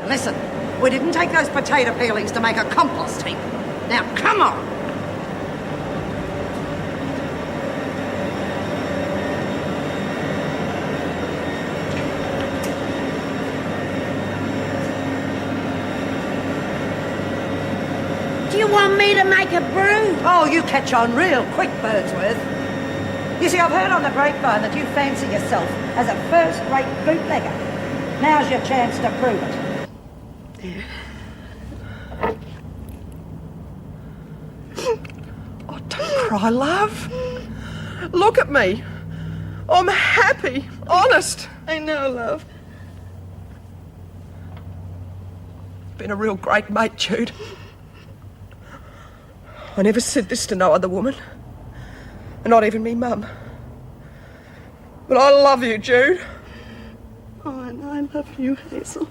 Listen, we didn't take those potato peelings to make a compost heap. Now, come on! Do you want me to make a brew? Oh, you catch on real quick, Birdsworth. You see, I've heard on the grapevine that you fancy yourself as a first-rate bootlegger. Now's your chance to prove it. Oh, don't cry, love. Look at me. I'm happy, honest. I know, love. Been a real great mate, Jude. I never said this to no other woman. Not even me mum. But I love you, Jude. Oh, and I love you, Hazel.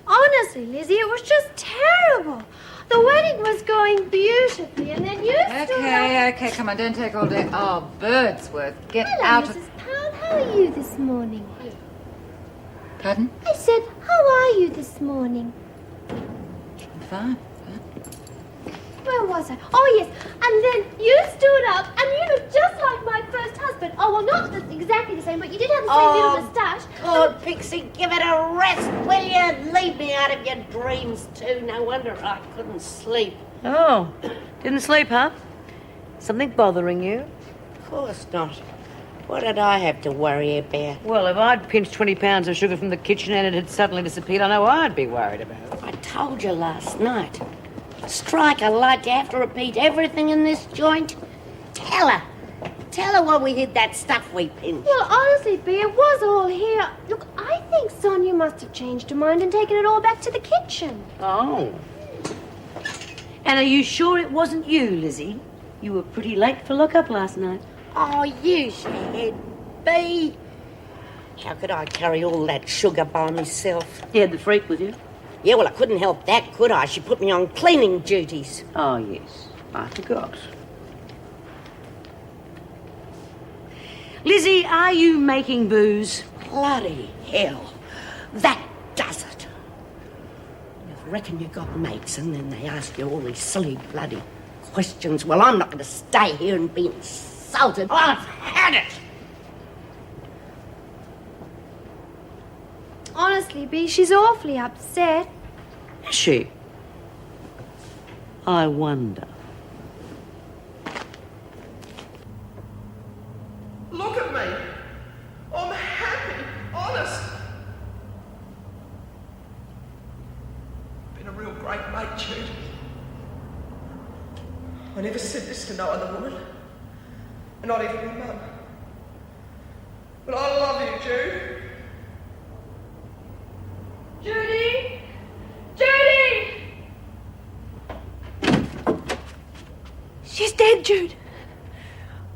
Honestly, Lizzie, it was just terrible. The wedding was going beautifully, and then you stood up... Okay, come on, don't take all day. Oh, Birdsworth, get Hello, out Mrs. of... Pound. How are you this morning? Pardon? I said, how are you this morning? Fine. Where was I? Oh, yes. And then you stood up, and you looked just like my first husband. Oh, well, not exactly the same, but you did have the same little moustache. God, Pixie, give it a rest, will you? Leave me out of your dreams, too. No wonder I couldn't sleep. Oh, didn't sleep, huh? Something bothering you? Of course not. What did I have to worry about? Well, if I'd pinched 20 pounds of sugar from the kitchen and it had suddenly disappeared, I know I'd be worried about it. I told you last night. Strike a light, you have to repeat everything in this joint. Tell her where we hid that stuff we pinched. Well, honestly, B, it was all here. Look, I think Sonia must have changed her mind and taken it all back to the kitchen. Oh. And are you sure it wasn't you, Lizzie? You were pretty late for lock-up last night. Oh, use your head, B. How could I carry all that sugar by myself? You had the freak with you? Yeah, well, I couldn't help that, could I? She put me on cleaning duties. Oh, yes. I forgot. Lizzie, are you making booze? Bloody hell. That does it. You reckon you got mates and then they ask you all these silly bloody questions. Well, I'm not going to stay here and be insulted. I've had it. Honestly, B, she's awfully upset. Is she? I wonder. Look at me. I'm happy, honest. Been a real great mate, Jude. I never said this to no other woman. Not even my mum. But I love you, Jude. Judy! Judy! She's dead, Jude.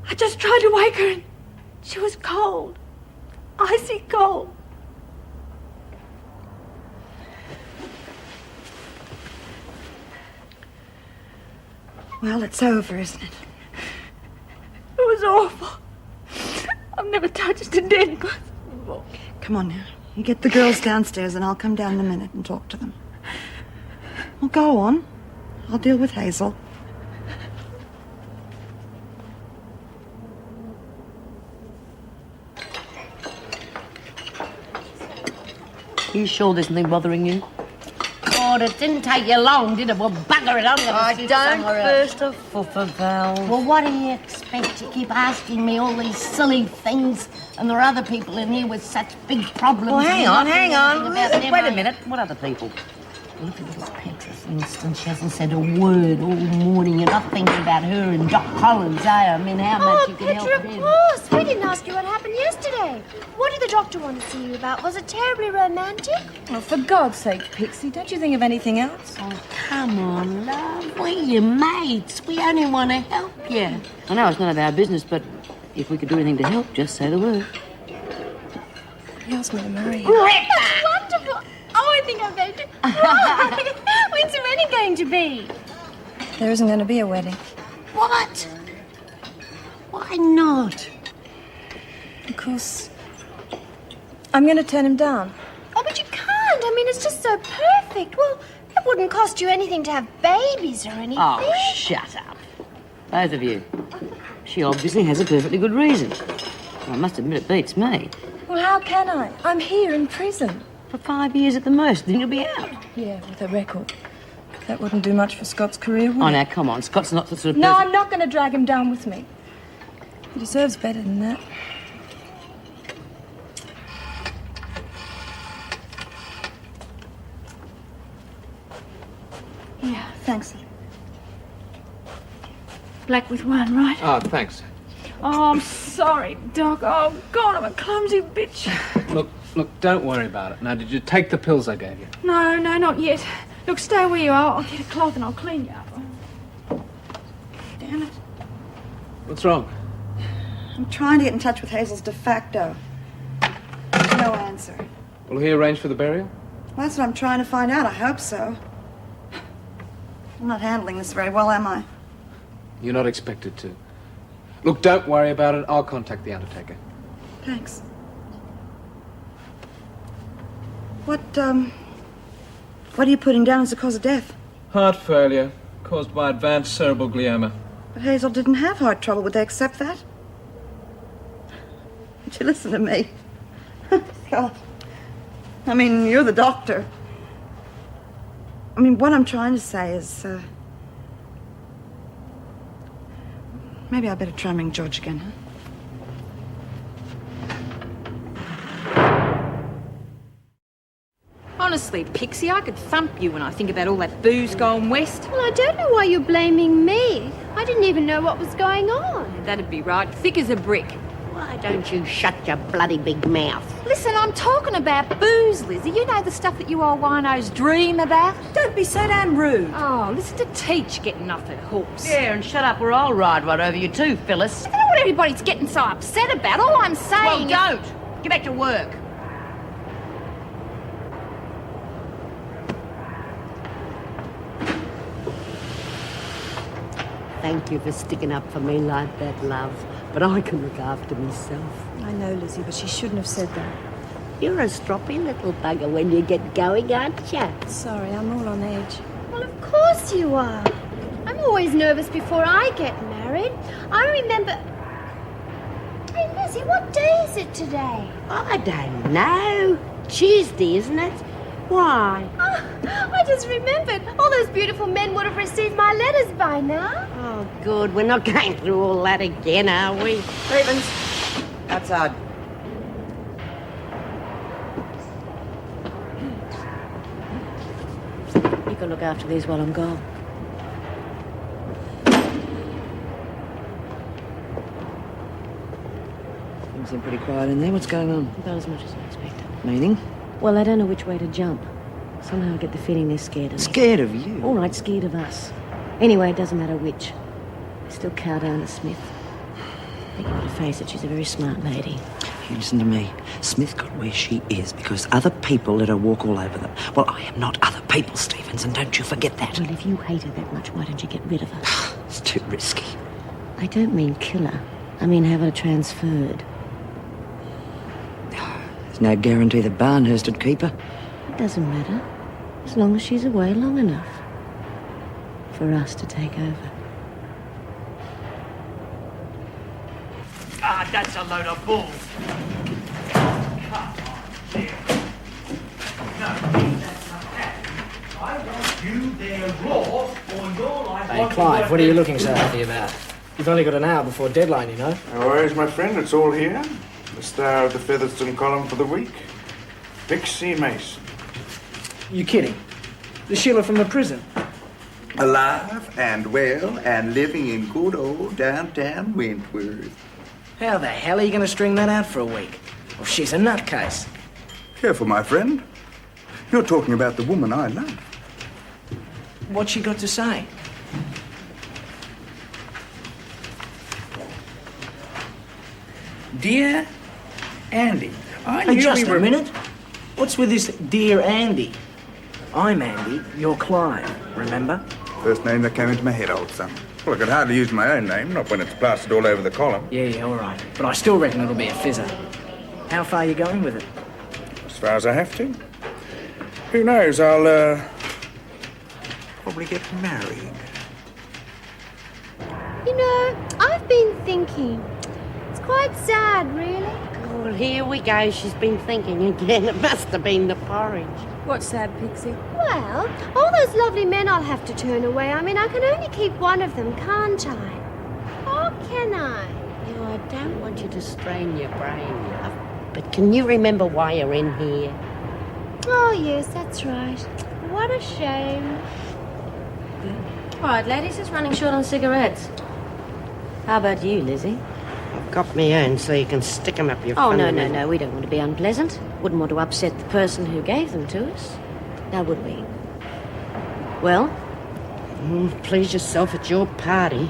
I just tried to wake her and she was cold. Icy cold. Well, it's over, isn't it? It was awful. I've never touched a dead body before. Come on now. You get the girls downstairs and I'll come down in a minute and talk to them. Well, go on. I'll deal with Hazel. You sure there's nothing bothering you? God, it didn't take you long, did it? Well, bugger it, I'm going to sit somewhere else. burst a foofer, Val. Well, what do you expect? You keep asking me all these silly things, and there are other people in here with such big problems. Well, hang on. Wait Wait a minute. What other people? Look at this Petra, for instance. She hasn't said a word all morning. You're not thinking about her and Doc Collins, eh? I mean, how much you can Petra, help of him. course. We didn't ask you what happened yesterday. What did the doctor want to see you about? Was it terribly romantic? Oh, for God's sake, Pixie, don't you think of anything else? Oh, come on, love. We're your mates. We only want to help you. I know it's none of our business, but if we could do anything to help, just say the word. asked me to marry him. That's wonderful. Oh, I think I'm going to cry. When's the wedding going to be? There isn't going to be a wedding. What? Why not? Because I'm going to turn him down. Oh, but you can't. I mean, it's just so perfect. Well, it wouldn't cost you anything to have babies or anything. Oh, shut up. Both of you. She obviously has a perfectly good reason. I must admit it beats me. Well, how can I? I'm here in prison. For 5 years at the most, then you'll be out. Yeah, with a record. That wouldn't do much for Scott's career, would it? Oh, now, come on. Scott's not the sort of No, person... I'm not going to drag him down with me. He deserves better than that. Yeah, thanks. Black with wine, right? Oh, thanks. Oh, I'm sorry, Doc. Oh, God, I'm a clumsy bitch. Look, don't worry about it. Now, did you take the pills I gave you? No, not yet. Look, stay where you are. I'll get a cloth and I'll clean you up. Damn it. What's wrong? I'm trying to get in touch with Hazel's de facto. No answer. Will he arrange for the burial? Well, that's what I'm trying to find out. I hope so. I'm not handling this very well, am I? You're not expected to. Look, don't worry about it. I'll contact the undertaker. Thanks. What are you putting down as the cause of death? Heart failure, caused by advanced cerebral glioma. But Hazel didn't have heart trouble. Would they accept that? Would you listen to me? God. I mean, you're the doctor. I mean, what I'm trying to say is, maybe I better try and ring George again, huh? Honestly, Pixie, I could thump you when I think about all that booze going west. Well, I don't know why you're blaming me. I didn't even know what was going on. That'd be right. Thick as a brick. Why don't you shut your bloody big mouth? Listen, I'm talking about booze, Lizzie. You know the stuff that you old winos dream about? Don't be so damn rude. Oh, listen to Teach getting off her horse. Yeah, and shut up or I'll ride right over you too, Phyllis. I don't know what everybody's getting so upset about. All I'm saying Well, is... don't. Get back to work. Thank you for sticking up for me like that, love. But I can look after myself. I know, Lizzie, but she shouldn't have said that. You're a stroppy little bugger when you get going, aren't you? Sorry, I'm all on edge. Well, of course you are. I'm always nervous before I get married. I remember... Hey, Lizzie, what day is it today? I don't know. Tuesday, isn't it? Why? Oh, I just remembered. All those beautiful men would have received my letters by now. Oh, good. We're not going through all that again, are we? Stevens, outside. You can look after these while I'm gone. Things seem pretty quiet in there. What's going on? About as much as I expected. Meaning? Well, I don't know which way to jump. Somehow I get the feeling they're scared of me. Scared of you? All right, scared of us. Anyway, it doesn't matter which. I still cow down to Smith. I think you've got to face it, she's a very smart lady. You listen to me. Smith got where she is because other people let her walk all over them. Well, I am not other people, Stevens, and don't you forget that. Well, if you hate her that much, why don't you get rid of her? It's too risky. I don't mean kill her. I mean have her transferred. There's no guarantee that Barnhurst would keep her. It doesn't matter. As long as she's away long enough for us to take over. Ah, that's a load of bull. Come on, dear. No, that's not that. I want you there raw, or your life. Hey, Clive, what are you looking so happy about? You've only got an hour before deadline, you know. No worries, my friend. It's all here. The star of the Featherston column for the week. Pixie Mason. You kidding? The Sheila from the prison. Alive and well and living in good old downtown Wentworth. How the hell are you going to string that out for a week? Well, she's a nutcase. Careful, my friend. You're talking about the woman I love. What's she got to say? Dear Andy, Hey, just a minute. What's with this Dear Andy? I'm Andy, you're Clive, remember? First name that came into my head, old son. Well, I could hardly use my own name, not when it's plastered all over the column. Yeah, all right. But I still reckon it'll be a fizzer. How far are you going with it? As far as I have to. Who knows, I'll, probably get married. You know, I've been thinking. It's quite sad, really. Well, here we go. She's been thinking again. It must have been the porridge. What's sad, Pixie? Well, all those lovely men I'll have to turn away. I mean, I can only keep one of them, can't I? Or can I? No, I don't want you to strain your brain, love. But can you remember why you're in here? Oh, yes, that's right. What a shame. All right, ladies, it's running short on cigarettes. How about you, Lizzie? I've got my own so you can stick 'em up your Oh, no, fundament. no, we don't want to be unpleasant. Wouldn't want to upset the person who gave them to us. Now, would we? Well? Please yourself at your party.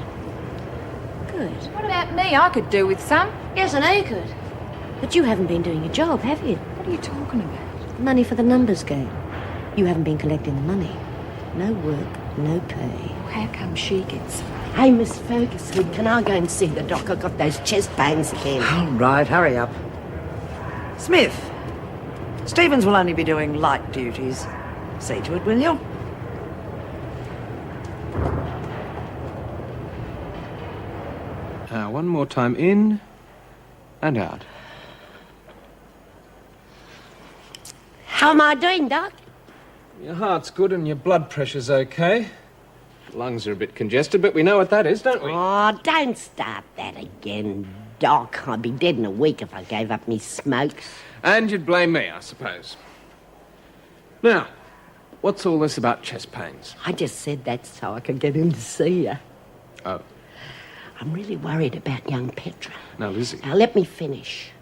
Good. What about me? I could do with some. Yes, I know you could. But you haven't been doing your job, have you? What are you talking about? Money for the numbers game. You haven't been collecting the money. No work, no pay. How come she gets some? Hey, Miss Ferguson, can I go and see the doc? I got those chest pains again. All right, hurry up. Smith, Stevens will only be doing light duties. See to it, will you? One more time in and out. How am I doing, Doc? Your heart's good and your blood pressure's okay. Lungs are a bit congested, but we know what that is, don't we? Oh, don't start that again, Doc. I'd be dead in a week if I gave up me smokes. And you'd blame me, I suppose. Now, what's all this about chest pains? I just said that so I could get in to see you. Oh. I'm really worried about young Petra. Now, Lizzie. Now, let me finish.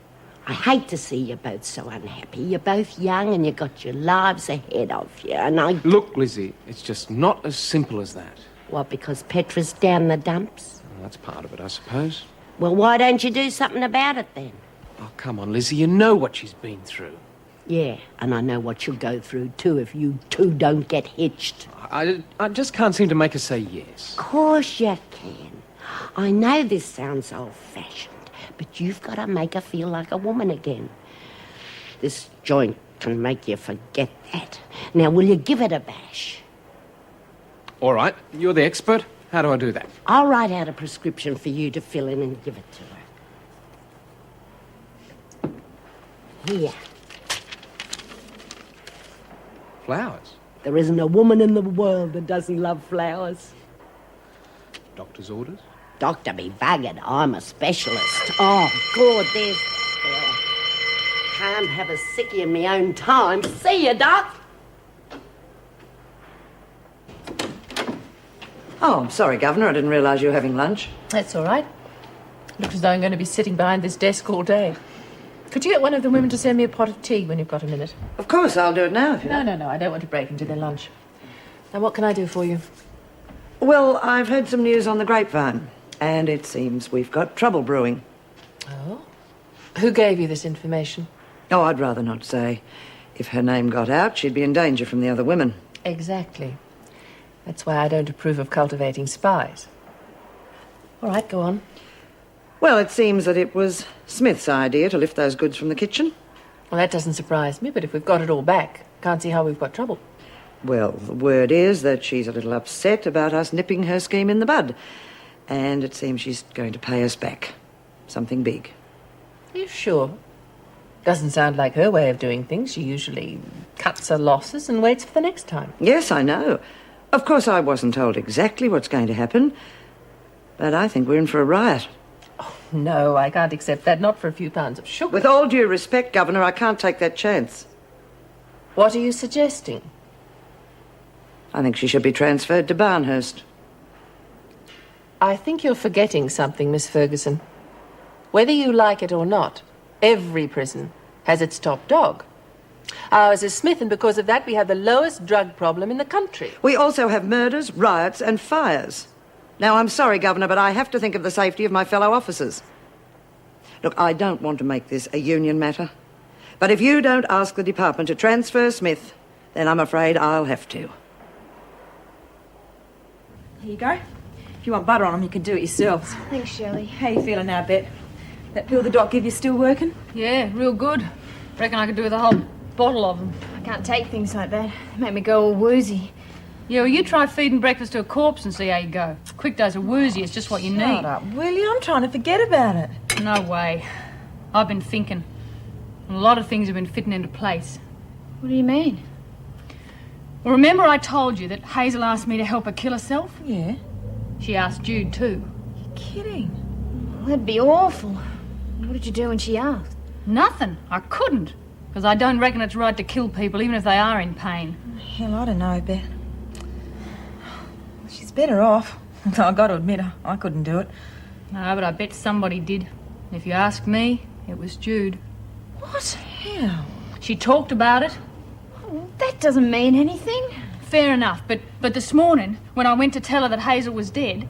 I hate to see you both so unhappy. You're both young and you've got your lives ahead of you, and I... Look, Lizzie, it's just not as simple as that. What, because Petra's down the dumps? Well, that's part of it, I suppose. Well, why don't you do something about it then? Oh, come on, Lizzie, you know what she's been through. Yeah, and I know what she'll go through too if you two don't get hitched. I just can't seem to make her say yes. Of course you can. I know this sounds old-fashioned, but you've got to make her feel like a woman again. This joint can make you forget that. Now, will you give it a bash? All right, you're the expert. How do I do that? I'll write out a prescription for you to fill in and give it to her. Here. Flowers? There isn't a woman in the world that doesn't love flowers. Doctor's orders? Doctor be buggered, I'm a specialist. Oh, God, there's the bell. Can't have a sickie in my own time. See you, Doc. Oh, I'm sorry, Governor. I didn't realise you were having lunch. That's all right. Looks as though I'm going to be sitting behind this desk all day. Could you get one of the women to send me a pot of tea when you've got a minute? Of course, I'll do it now if you like. No, I don't want to break into their lunch. Now, what can I do for you? Well, I've heard some news on the grapevine, and it seems we've got trouble brewing. Oh? Who gave you this information? Oh, I'd rather not say. If her name got out, she'd be in danger from the other women. Exactly. That's why I don't approve of cultivating spies. All right, go on. Well, it seems that it was Smith's idea to lift those goods from the kitchen. Well, that doesn't surprise me, but if we've got it all back, can't see how we've got trouble. Well, the word is that she's a little upset about us nipping her scheme in the bud. And it seems she's going to pay us back. Something big. Are you sure? Doesn't sound like her way of doing things. She usually cuts her losses and waits for the next time. Yes, I know. Of course, I wasn't told exactly what's going to happen. But I think we're in for a riot. Oh, no, I can't accept that. Not for a few pounds of sugar. With all due respect, Governor, I can't take that chance. What are you suggesting? I think she should be transferred to Barnhurst. I think you're forgetting something, Miss Ferguson. Whether you like it or not, every prison has its top dog. Ours is Smith, and because of that, we have the lowest drug problem in the country. We also have murders, riots, and fires. Now, I'm sorry, Governor, but I have to think of the safety of my fellow officers. Look, I don't want to make this a union matter, But if you don't ask the department to transfer Smith, then I'm afraid I'll have to. Here you go. If you want butter on them, you can do it yourselves. Thanks, Shirley. How you feeling now, Bet? That pill the doc give you still working? Yeah, real good. Reckon I could do with a whole bottle of them. I can't take things like that. They make me go all woozy. Yeah, well, you try feeding breakfast to a corpse and see how you go. A quick dose of woozy is just what you need. Shut up, will you? I'm trying to forget about it. No way. I've been thinking. And a lot of things have been fitting into place. What do you mean? Well, remember I told you that Hazel asked me to help her kill herself? Yeah. She asked Jude too. You're kidding. Well, that'd be awful. What did you do when she asked? Nothing. I couldn't. Because I don't reckon it's right to kill people even if they are in pain. Hell, I don't know, Bet. She's better off. I got to admit, I couldn't do it. No, but I bet somebody did. If you ask me, it was Jude. What? How? She talked about it. Oh, that doesn't mean anything. Fair enough, but this morning, when I went to tell her that Hazel was dead,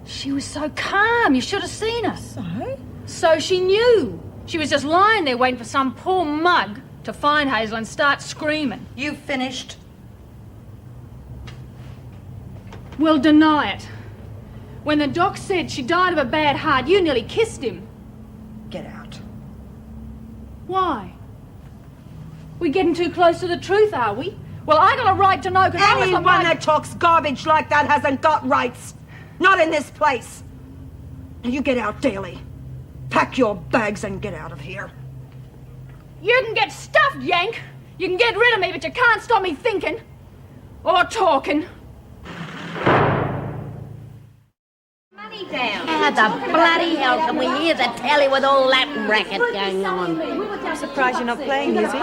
she was so calm. You should have seen her. So? So she knew. She was just lying there waiting for some poor mug to find Hazel and start screaming. You finished? Well, deny it. When the doc said she died of a bad heart, you nearly kissed him. Get out. Why? We getting too close to the truth, are we? Well, I got a right to know because I was Anyone that talks garbage like that hasn't got rights. Not in this place. Now you get out, Daly. Pack your bags and get out of here. You can get stuffed, Yank. You can get rid of me, but you can't stop me thinking. Or talking. Money down. How the bloody hell can we hear the telly with all that racket going on? I'm surprised you're not playing music.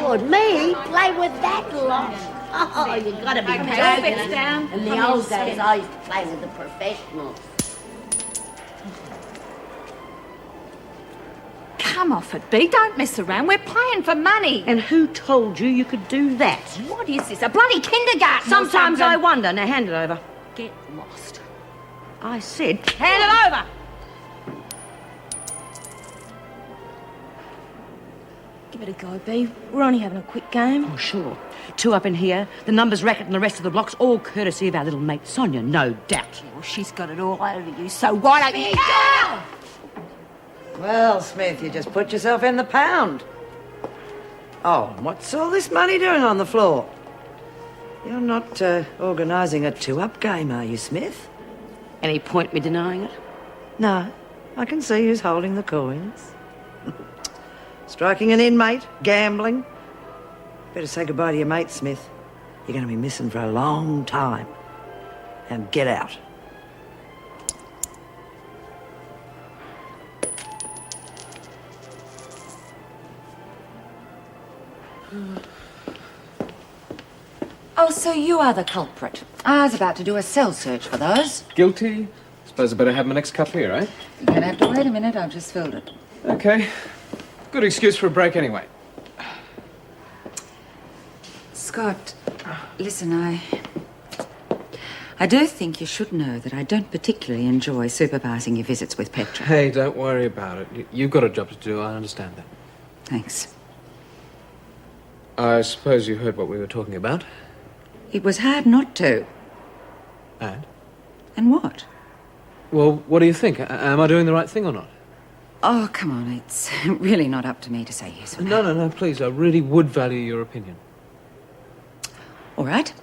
Lord, me? Play with that lot? Oh, you gotta be joking. Down. In the old days, I used to play with the professionals. Come off it, B. Don't mess around. We're playing for money. And who told you you could do that? What is this, a bloody kindergarten? Sometimes or I something? wonder. Now hand it over. Get lost. I said, hand it over! Give it a go, B. We're only having a quick game. Oh, sure. Two up in here, the numbers racket and the rest of the blocks, all courtesy of our little mate Sonia, no doubt. Well, she's got it all over you, so why don't you... Well, Smith, you just put yourself in the pound. Oh, and what's all this money doing on the floor? You're not organising a two-up game, are you, Smith? Any point me denying it? No, I can see who's holding the coins. Striking an inmate, gambling. Better say goodbye to your mate, Smith. You're going to be missing for a long time. Now get out. Oh, so you are the culprit. I was about to do a cell search for those. Guilty? Suppose I better have my next cup here, eh? You're going to have to wait a minute. I've just filled it. Okay. Good excuse for a break anyway. Scott, listen, I do think you should know that I don't particularly enjoy supervising your visits with Petra. Hey, don't worry about it. You've got a job to do. I understand that. Thanks. I suppose you heard what we were talking about. It was hard not to. And? And what? Well, what do you think? Am I doing the right thing or not? Oh, come on. It's really not up to me to say yes or no. No, please. I really would value your opinion. All right.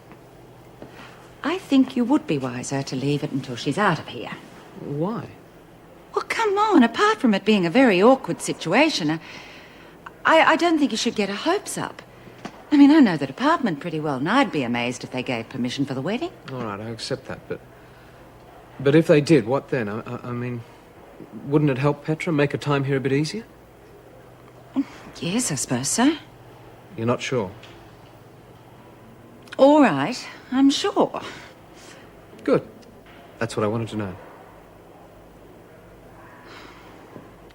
I think you would be wiser to leave it until she's out of here. Why? Well, come on. Apart from it being a very awkward situation, I don't think you should get her hopes up. I mean, I know the department pretty well, and I'd be amazed if they gave permission for the wedding. All right, I accept that, but if they did, what then? I mean, wouldn't it help Petra make her time here a bit easier? Yes, I suppose so. You're not sure? All right, I'm sure. Good. That's what I wanted to know.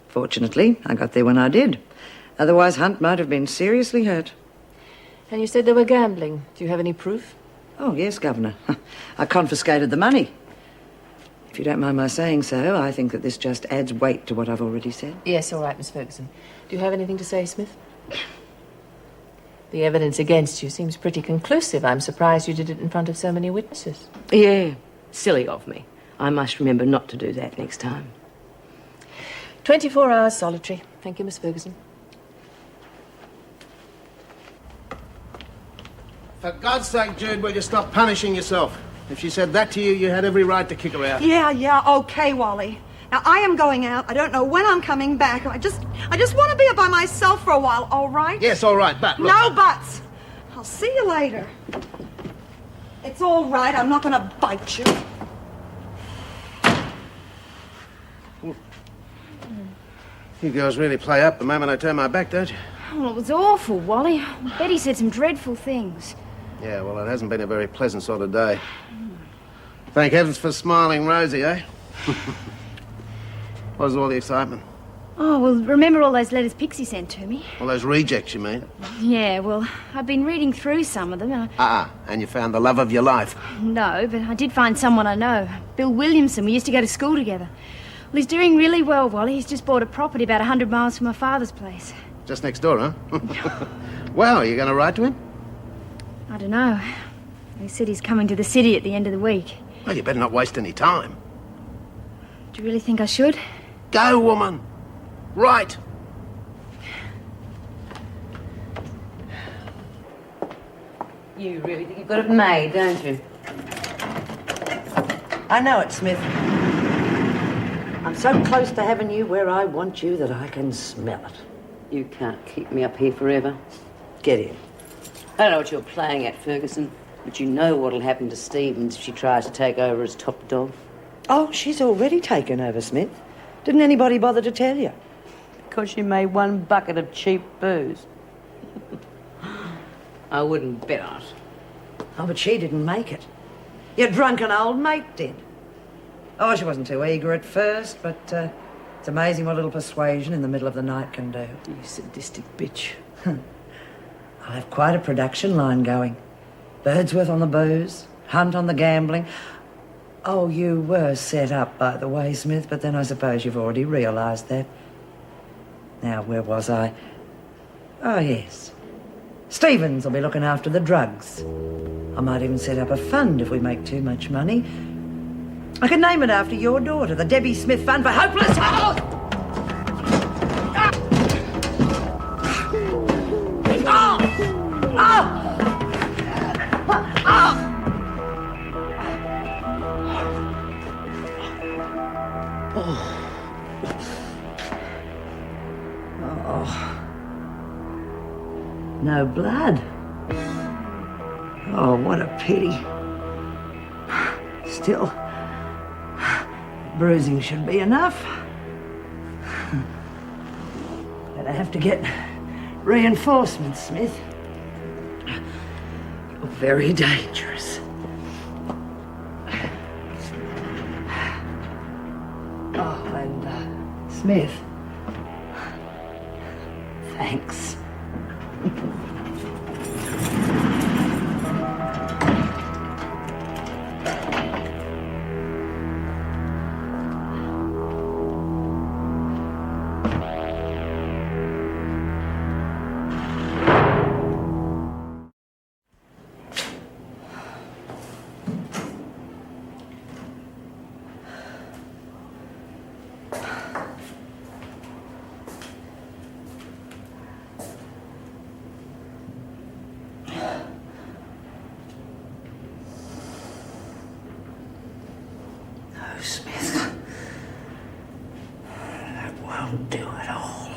Fortunately, I got there when I did. Otherwise, Hunt might have been seriously hurt. And you said they were gambling. Do you have any proof? Oh, yes, Governor. I confiscated the money. If you don't mind my saying so, I think that this just adds weight to what I've already said. Yes, all right, Miss Ferguson. Do you have anything to say, Smith? The evidence against you seems pretty conclusive. I'm surprised you did it in front of so many witnesses. Yeah, silly of me. I must remember not to do that next time. 24 hours solitary. Thank you, Miss Ferguson. For God's sake, Jude, will you stop punishing yourself? If she said that to you, you had every right to kick her out. Yeah, okay, Wally. Now, I am going out. I don't know when I'm coming back. I just want to be by myself for a while, all right? Yes, all right, but look. No buts. I'll see you later. It's all right. I'm not going to bite you. You girls really play up the moment I turn my back, don't you? Well, it was awful, Wally. Betty said some dreadful things. Yeah, well, it hasn't been a very pleasant sort of day. Thank heavens for smiling Rosie, eh? What was all the excitement? Oh, well, remember all those letters Pixie sent to me? All those rejects, you mean? Yeah, well, I've been reading through some of them. And you found the love of your life. No, but I did find someone I know. Bill Williamson. We used to go to school together. Well, he's doing really well, Wally. He's just bought a property about 100 miles from my father's place. Just next door, huh? Well, are you going to write to him? I don't know. He said he's coming to the city at the end of the week. Well, you better not waste any time. Do you really think I should? Go, woman. Right. You really think you've got it made, don't you? I know it, Smith. I'm so close to having you where I want you that I can smell it. You can't keep me up here forever. Get in. I don't know what you're playing at, Ferguson, but you know what'll happen to Stevens if she tries to take over as top dog. Oh, she's already taken over, Smith. Didn't anybody bother to tell you? Because you made one bucket of cheap booze. I wouldn't bet on it. Oh, but she didn't make it. Your drunken old mate did. Oh, she wasn't too eager at first, but it's amazing what little persuasion in the middle of the night can do. You sadistic bitch. I'll have quite a production line going. Birdsworth on the booze, Hunt on the gambling. Oh, you were set up, by the way, Smith, but then I suppose you've already realised that. Now, where was I? Oh, yes. Stevens will be looking after the drugs. I might even set up a fund if we make too much money. I could name it after your daughter, the Debbie Smith Fund for Hopeless Health! No blood. Oh, what a pity. Still, bruising should be enough. But I have to get reinforcements, Smith. You're very dangerous. Oh, and Smith, thanks. Smith. That won't do at all.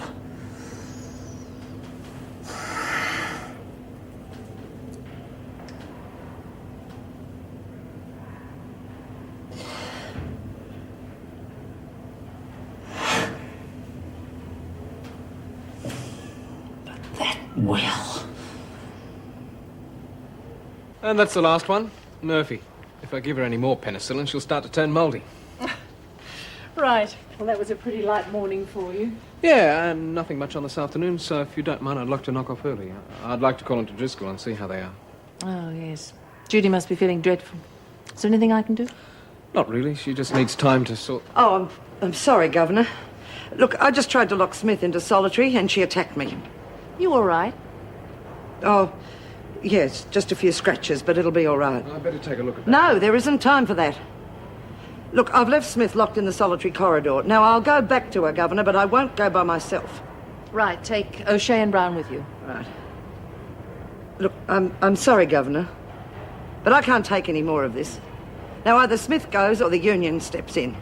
But that will. And that's the last one. Murphy. If I give her any more penicillin, she'll start to turn mouldy. Right. Well, that was a pretty light morning for you. Yeah, and nothing much on this afternoon, so if you don't mind, I'd like to knock off early. I'd like to call into Driscoll and see how they are. Oh, yes. Judy must be feeling dreadful. Is there anything I can do? Not really. She just needs time to sort... Oh, I'm sorry, Governor. Look, I just tried to lock Smith into solitary and she attacked me. You all right? Oh, yes, just a few scratches, but it'll be all right. I better take a look at that. No, there isn't time for that. Look, I've left Smith locked in the solitary corridor. Now, I'll go back to her, Governor, but I won't go by myself. Right, take O'Shea and Brown with you. Right. Look, I'm sorry, Governor, but I can't take any more of this. Now, either Smith goes or the union steps in.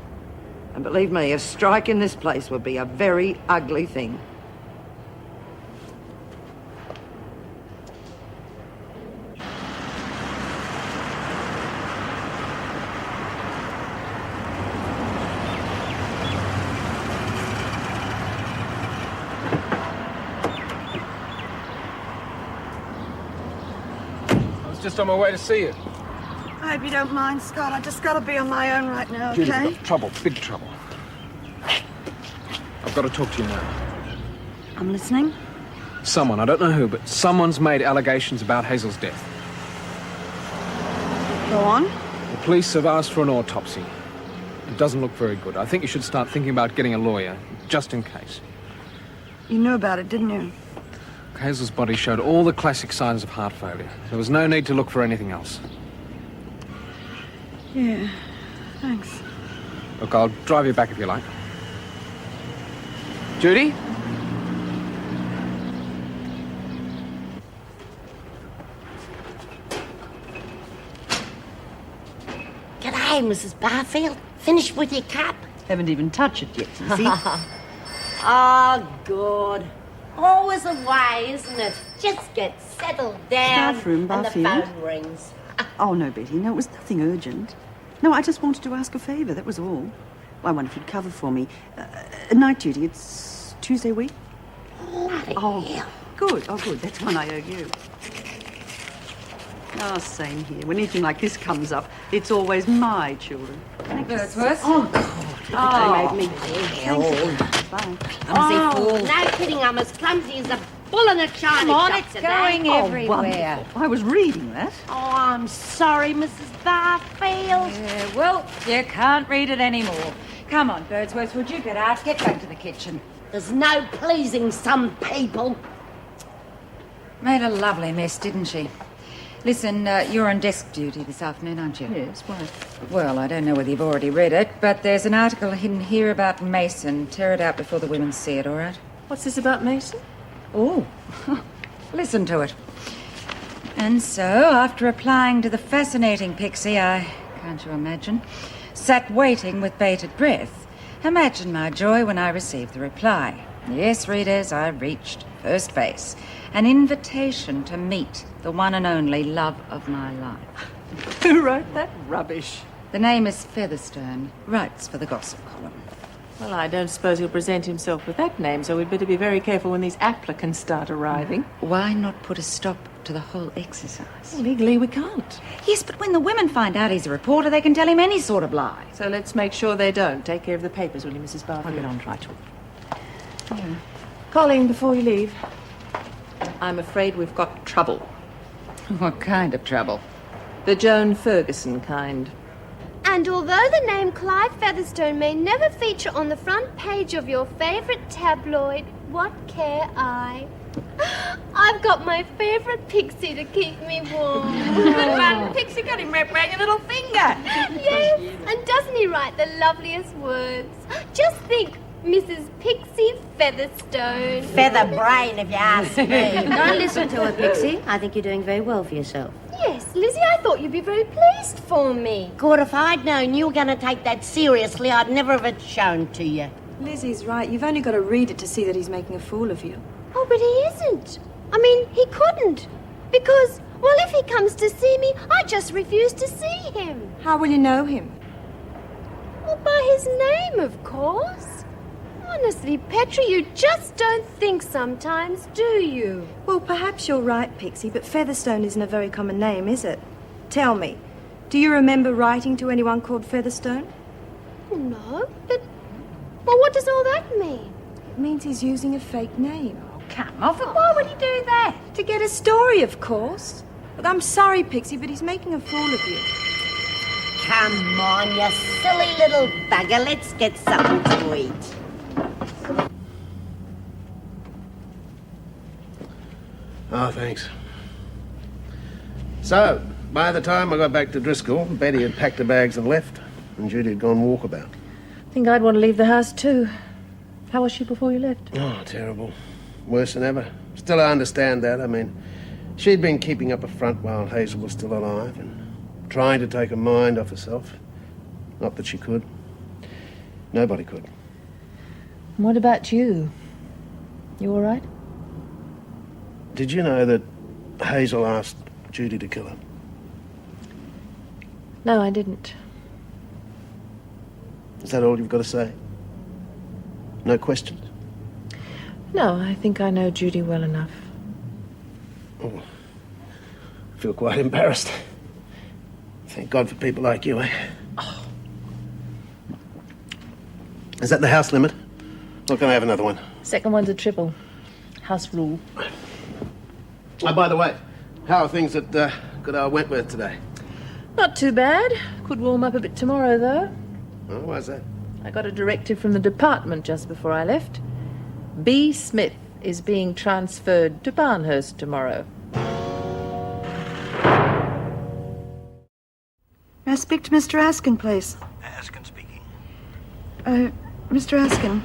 And believe me, a strike in this place would be a very ugly thing. I was just on my way to see you. I hope you don't mind, Scott. I just got to be on my own right now, Judy, okay? we've got trouble, big trouble. I've got to talk to you now. I'm listening. Someone, I don't know who, but someone's made allegations about Hazel's death. Go on. The police have asked for an autopsy. It doesn't look very good. I think you should start thinking about getting a lawyer, just in case. You knew about it, didn't you? Hazel's body showed all the classic signs of heart failure. There was no need to look for anything else. Yeah, thanks. Look, I'll drive you back if you like. Judy? G'day, Mrs. Barfield. Finished with your cup? Haven't even touched it yet, you see? Oh, good. Always a way, isn't it? Just get settled down. Staff room, and the Barfield. phone rings. Oh, no, Betty. No, it was nothing urgent. No, I just wanted to ask a favour, that was all. I wonder if you'd cover for me. Night duty, it's Tuesday week? Bloody hell. Good. Oh, good. That's one I owe you. Oh, same here. When anything like this comes up, it's always my children. Wordsworth? Oh, God. Oh, They made me hell. Bye. No kidding, I'm as clumsy as a bull in a china Come on, shop it's today. going everywhere. Wonderful. I was reading that. Oh, I'm sorry, Mrs. Barfield. Yeah, well, you can't read it anymore. Come on, Birdsworth, would you get out? Get back to the kitchen. There's no pleasing some people. Made a lovely mess, didn't she? Listen, you're on desk duty this afternoon, aren't you? Yes, why? Well, I don't know whether you've already read it, but there's an article hidden here about Mason. Tear it out before the women see it, all right? What's this about Mason? Oh, listen to it. And so, after applying to the fascinating Pixie, can't you imagine, sat waiting with bated breath. Imagine my joy when I received the reply. Yes, readers, I reached first base. An invitation to meet the one and only love of my life. Who wrote that rubbish? The name is Featherstone, writes for the gossip column. Well, I don't suppose he'll present himself with that name, so we'd better be very careful when these applicants start arriving. Why not put a stop to the whole exercise? Well, legally, we can't. Yes, but when the women find out he's a reporter, they can tell him any sort of lie. So let's make sure they don't. Take care of the papers, will you, Mrs. Barfield? I'll get on right to it. Yeah. Colleen, before you leave, I'm afraid we've got trouble. What kind of trouble? The Joan Ferguson kind. And although the name Clive Featherstone may never feature on the front page of your favourite tabloid, what care I? I've got my favourite Pixie to keep me warm. Good one, Pixie got him wrapped around your little finger. Yes, and doesn't he write the loveliest words? Just think, Mrs. Pixie Featherstone. Feather brain, if you ask me. Don't listen to her, Pixie. I think you're doing very well for yourself. Yes, Lizzie, I thought you'd be very pleased for me. Good, if I'd known you were going to take that seriously, I'd never have it shown to you. Lizzie's right. You've only got to read it to see that he's making a fool of you. Oh, but he isn't. I mean, he couldn't. Because, well, if he comes to see me, I just refuse to see him. How will you know him? Well, by his name, of course. Honestly, Petra, you just don't think sometimes, do you? Well, perhaps you're right, Pixie, but Featherstone isn't a very common name, is it? Tell me, do you remember writing to anyone called Featherstone? No, but... Well, what does all that mean? It means he's using a fake name. Oh, come off it. Why would he do that? To get a story, of course. Look, I'm sorry, Pixie, but he's making a fool of you. Come on, you silly little bugger. Let's get something to eat. Oh, thanks. So, by the time I got back to Driscoll, Betty had packed her bags and left, and Judy had gone walkabout. I think I'd want to leave the house too. How was she before you left? Oh, terrible. Worse than ever. Still, I understand that. I mean, she'd been keeping up a front while Hazel was still alive and trying to take her mind off herself. Not that she could. Nobody could. And what about you? You all right? Did you know that Hazel asked Judy to kill her? No, I didn't. Is that all you've got to say? No questions? No, I think I know Judy well enough. Oh, I feel quite embarrassed. Thank God for people like you, eh? Oh. Is that the house limit? Or can I have another one? Second one's a triple. House rule. Oh, by the way, how are things at good old Wentworth today? Not too bad. Could warm up a bit tomorrow, though. Oh, why's that? I got a directive from the department just before I left. B. Smith is being transferred to Barnhurst tomorrow. May I speak to Mr. Askin, please? Askin speaking. Mr. Askin,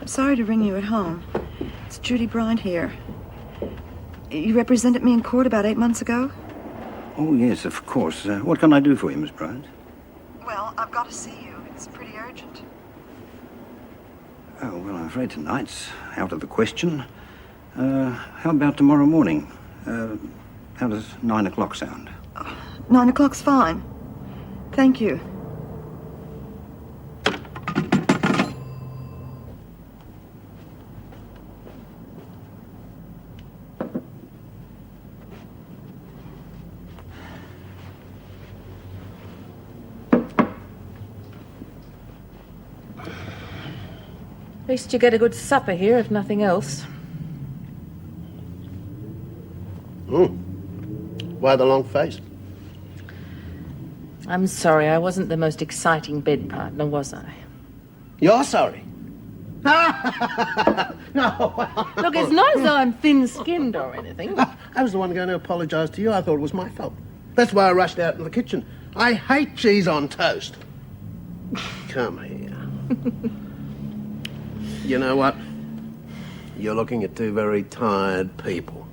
I'm sorry to ring you at home. It's Judy Bryant here. You represented me in court about 8 months ago? Oh, yes, of course. What can I do for you, Miss Bryant? Well, I've got to see you. It's pretty urgent. Oh, well, I'm afraid tonight's out of the question. How about tomorrow morning? How does 9 o'clock sound? 9 o'clock's fine. Thank you. At least you get a good supper here, if nothing else. Why the long face? I'm sorry, I wasn't the most exciting bed partner, was I? You're sorry? No. Look, it's not as though I'm thin-skinned or anything. I was the one going to apologise to you. I thought it was my fault. That's why I rushed out in the kitchen. I hate cheese on toast. Come here. You know what? You're looking at two very tired people.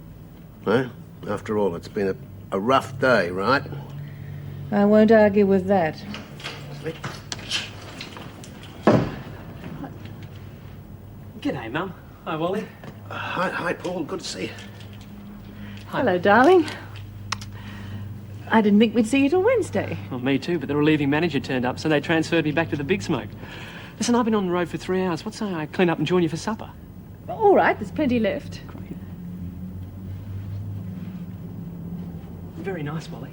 Eh? After all, it's been a rough day, right? I won't argue with that. G'day, Mum. Hi, Wally. Hi, Paul. Good to see you. Hello, darling. I didn't think we'd see you till Wednesday. Well, me too, but the relieving manager turned up, so they transferred me back to the Big Smoke. Listen, I've been on the road for 3 hours. What say I clean up and join you for supper? All right, there's plenty left. Great. Very nice, Wally.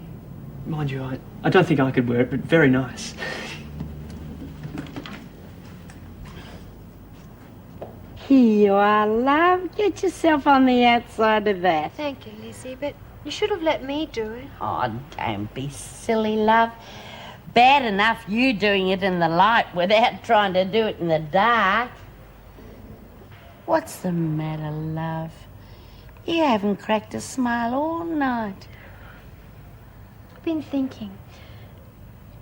Mind you, I don't think I could wear it, but very nice. Here you are, love. Get yourself on the outside of that. Thank you, Lizzie, but you should have let me do it. Oh, don't be silly, love. Bad enough you doing it in the light without trying to do it in the dark. What's the matter, love? You haven't cracked a smile all night. I've been thinking.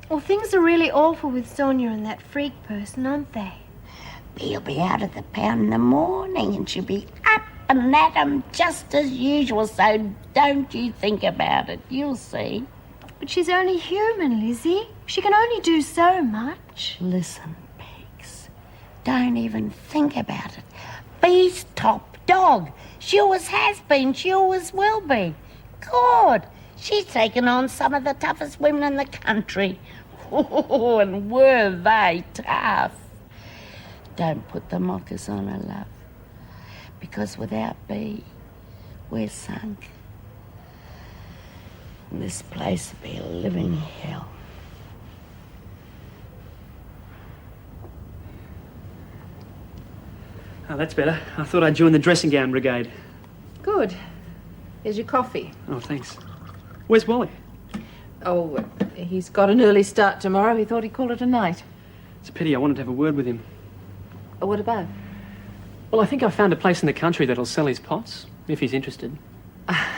Well, things are really awful with Sonia and that freak person, aren't they? He'll be out at the pound in the morning and she'll be up and at 'em just as usual, so don't you think about it. You'll see. But she's only human, Lizzie. She can only do so much. Listen, Pigs, don't even think about it. Be's top dog. She always has been. She always will be. God, she's taken on some of the toughest women in the country. Oh, and were they tough. Don't put the mockers on her, love. Because without B, we're sunk. And this place will be a living hell. Oh, that's better. I thought I'd join the dressing gown brigade. Good. Here's your coffee. Oh, thanks. Where's Wally? Oh, he's got an early start tomorrow. He thought he'd call it a night. It's a pity. I wanted to have a word with him. Oh, what about? Well, I think I found a place in the country that'll sell his pots, if he's interested.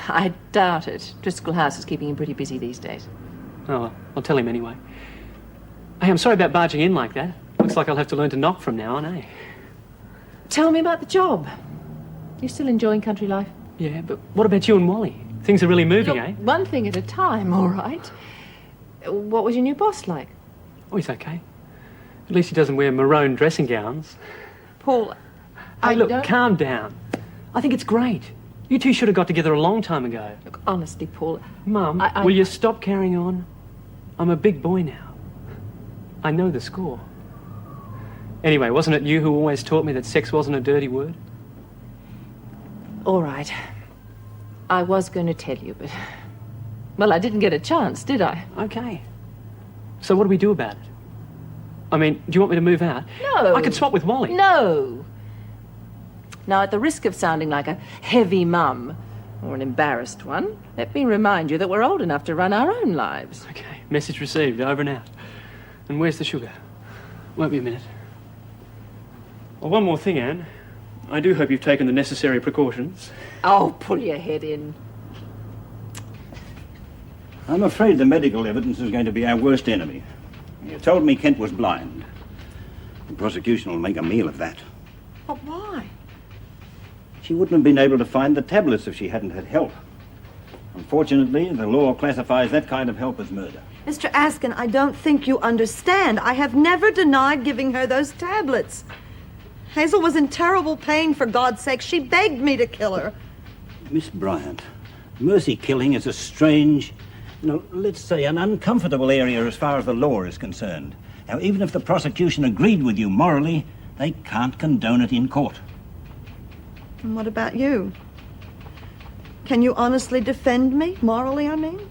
I doubt it. Driscoll House is keeping him pretty busy these days. Oh, well, I'll tell him anyway. Hey, I'm sorry about barging in like that. Looks like I'll have to learn to knock from now on, eh? Tell me about the job. You still enjoying country life? Yeah, but what about you and Wally? Things are really moving, Look, eh? one thing at a time, all right. What was your new boss like? Oh, he's okay. At least he doesn't wear maroon dressing gowns. Paul, Hey, look, calm down. I think it's great. You two should have got together a long time ago. Look, honestly, Paul... Mum, will you stop carrying on? I'm a big boy now. I know the score. Anyway, wasn't it you who always taught me that sex wasn't a dirty word? All right. I was going to tell you, but... Well, I didn't get a chance, did I? Okay. So what do we do about it? I mean, do you want me to move out? No. I could swap with Wally. No. Now, at the risk of sounding like a heavy mum, or an embarrassed one, let me remind you that we're old enough to run our own lives. Okay, message received, over and out. And where's the sugar? Won't be a minute. Well, one more thing, Anne. I do hope you've taken the necessary precautions. Oh, pull your head in. I'm afraid the medical evidence is going to be our worst enemy. You told me Kent was blind. The prosecution will make a meal of that. But why? She wouldn't have been able to find the tablets if she hadn't had help. Unfortunately, the law classifies that kind of help as murder. Mr. Askin, I don't think you understand. I have never denied giving her those tablets. Hazel was in terrible pain, for God's sake. She begged me to kill her. Miss Bryant, mercy killing is a strange, let's say an uncomfortable area as far as the law is concerned. Now, even if the prosecution agreed with you morally, they can't condone it in court. And what about you? Can you honestly defend me? Morally, I mean?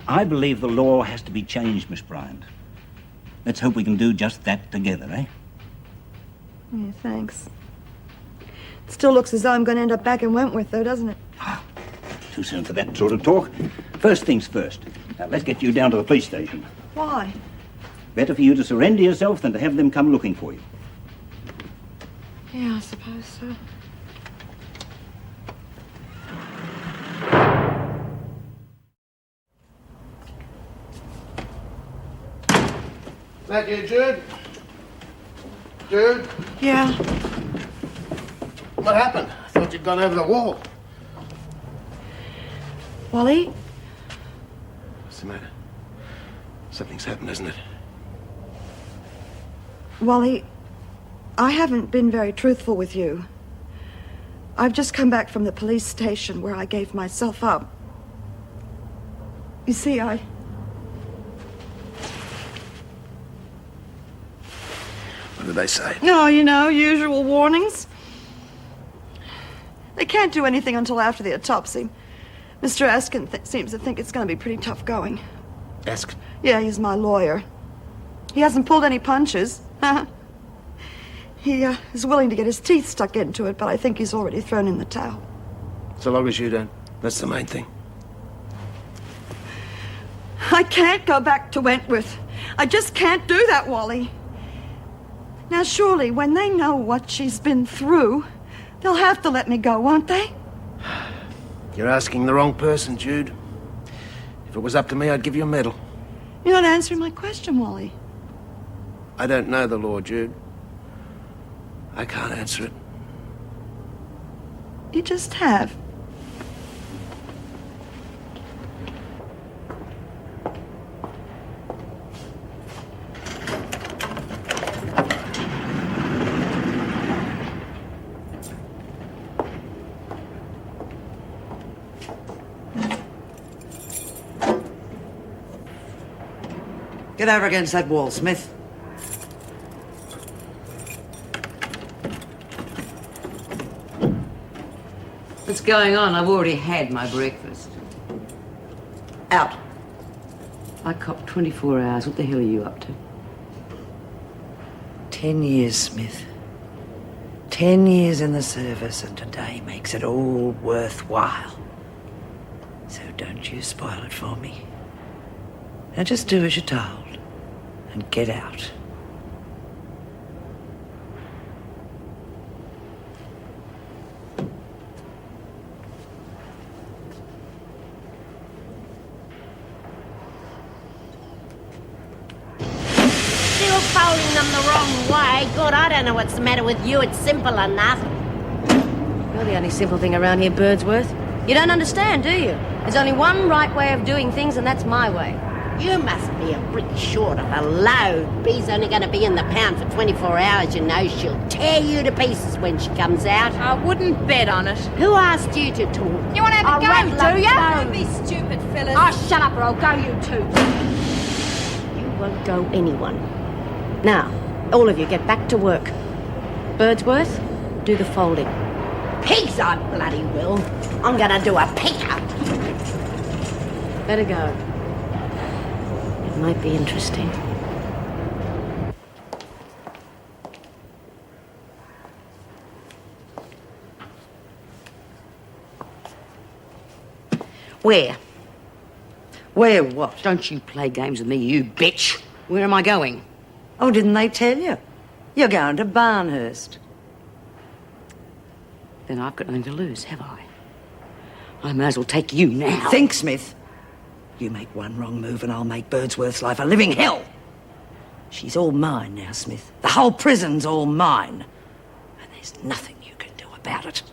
I believe the law has to be changed, Miss Bryant. Let's hope we can do just that together, eh? Yeah, thanks. It still looks as though I'm going to end up back in Wentworth, though, doesn't it? Too soon for that sort of talk. First things first. Now, let's get you down to the police station. Why? Better for you to surrender yourself than to have them come looking for you. Yeah, I suppose so. That you, Jude? Jude? Yeah. What happened? I thought you'd gone over the wall. Wally? What's the matter? Something's happened, isn't it? Wally, I haven't been very truthful with you. I've just come back from the police station where I gave myself up. You see, What did they say? No, you know, usual warnings. They can't do anything until after the autopsy. Mr. Askin seems to think it's going to be pretty tough going. Askin? Yeah, he's my lawyer. He hasn't pulled any punches. He is willing to get his teeth stuck into it, but I think he's already thrown in the towel. So long as you don't. That's the main thing. I can't go back to Wentworth. I just can't do that, Wally. Now, surely, when they know what she's been through, they'll have to let me go, won't they? You're asking the wrong person, Jude. If it was up to me, I'd give you a medal. You're not answering my question, Wally. I don't know the law, Jude. I can't answer it. You just have. Get over against that wall, Smith. What's going on? I've already had my breakfast. Out. I copped 24 hours. What the hell are you up to? 10 years, Smith. 10 years in the service, and today makes it all worthwhile. So don't you spoil it for me. Now just do as you're told and get out. come the wrong way. God, I don't know what's the matter with you. It's simple enough. You're the only simple thing around here, Birdsworth. You don't understand, do you? There's only one right way of doing things, and that's my way. You must be a brick short of a load. Bee's only going to be in the pound for 24 hours, you know. She'll tear you to pieces when she comes out. I wouldn't bet on it. Who asked you to talk? You want to have a go, do you? Don't be stupid, Phyllis. Oh, shut up or I'll go you too. You won't go anyone. Now, all of you get back to work. Birdsworth, do the folding. Pigs I bloody will. I'm going to do a pick-up. Better go. It might be interesting. Where? Where what? Don't you play games with me, you bitch. Where am I going? Oh, didn't they tell you? You're going to Barnhurst. Then I've got nothing to lose, have I? I may as well take you now. Think, Smith. You make one wrong move and I'll make Birdsworth's life a living hell. She's all mine now, Smith. The whole prison's all mine. And there's nothing you can do about it.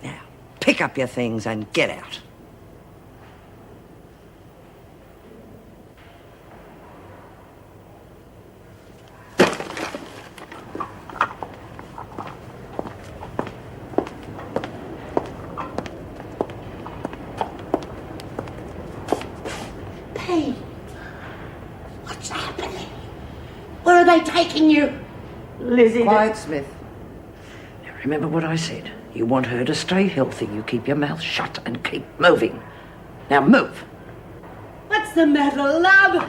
Now, pick up your things and get out. What's happening? Where are they taking you? Lizzie. Quiet, Smith. Now remember what I said. You want her to stay healthy. You keep your mouth shut and keep moving. Now move. What's the matter, love?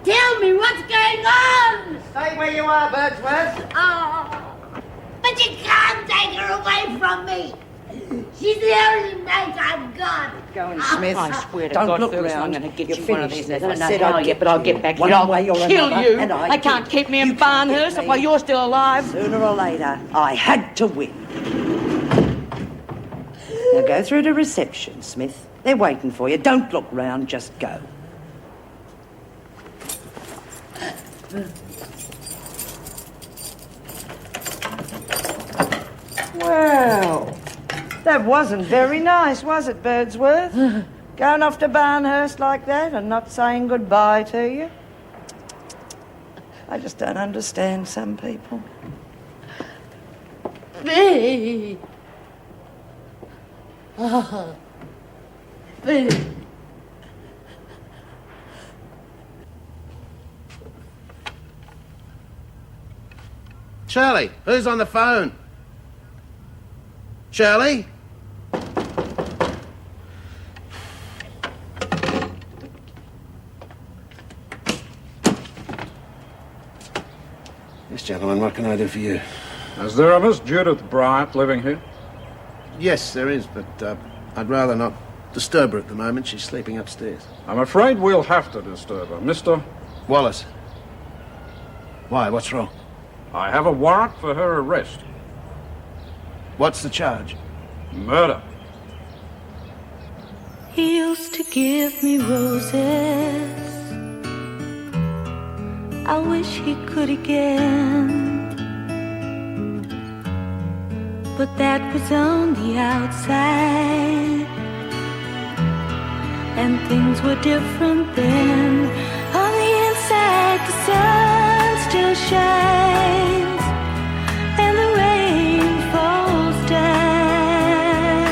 Tell me what's going on. Stay where you are, Birdsworth. Oh, but you can't take her away from me. She's the only mate I've got. Go on, Smith. I swear to Don't God, look Ferguson, round. I'm going to get You're you one of finished, these. Smith. I I don't said know how I'd yet, but I'll get get back. one I'll way or kill another, you. and I They can't did. keep me in You can't get Barnhurst me. while you're still alive. Sooner or later, I had to win. Now go through to reception, Smith. They're waiting for you. Don't look round, just go. Well, that wasn't very nice, was it, Birdsworth? Going off to Barnhurst like that and not saying goodbye to you? I just don't understand some people. Bee. Oh. Bee. Shirley, who's on the phone? Shirley? Yes, gentlemen, what can I do for you? Is there a Miss Judith Bryant living here? Yes, there is, but I'd rather not disturb her at the moment. She's sleeping upstairs. I'm afraid we'll have to disturb her. Mr. Wallace. Why, what's wrong? I have a warrant for her arrest. What's the charge? Murder. He used to give me roses. I wish he could again. But that was on the outside, and things were different then. On the inside, the sun still shines, and the rain falls down.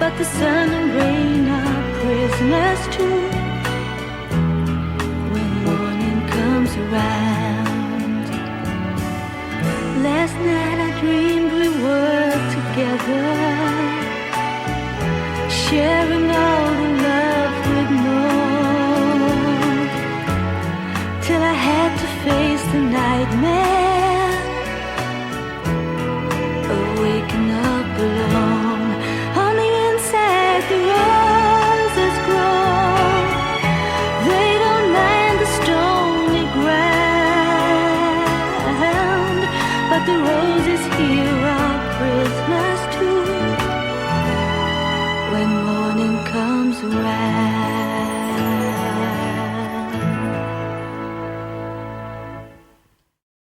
But the sun and rain are prisoners too when morning comes around. Last night I dreamed we were together, sharing all the love we'd known, till I had to face the nightmare of waking up alone. On the inside the roses grow, they don't mind the stony ground, but the roses here are prisoners too when morning comes around.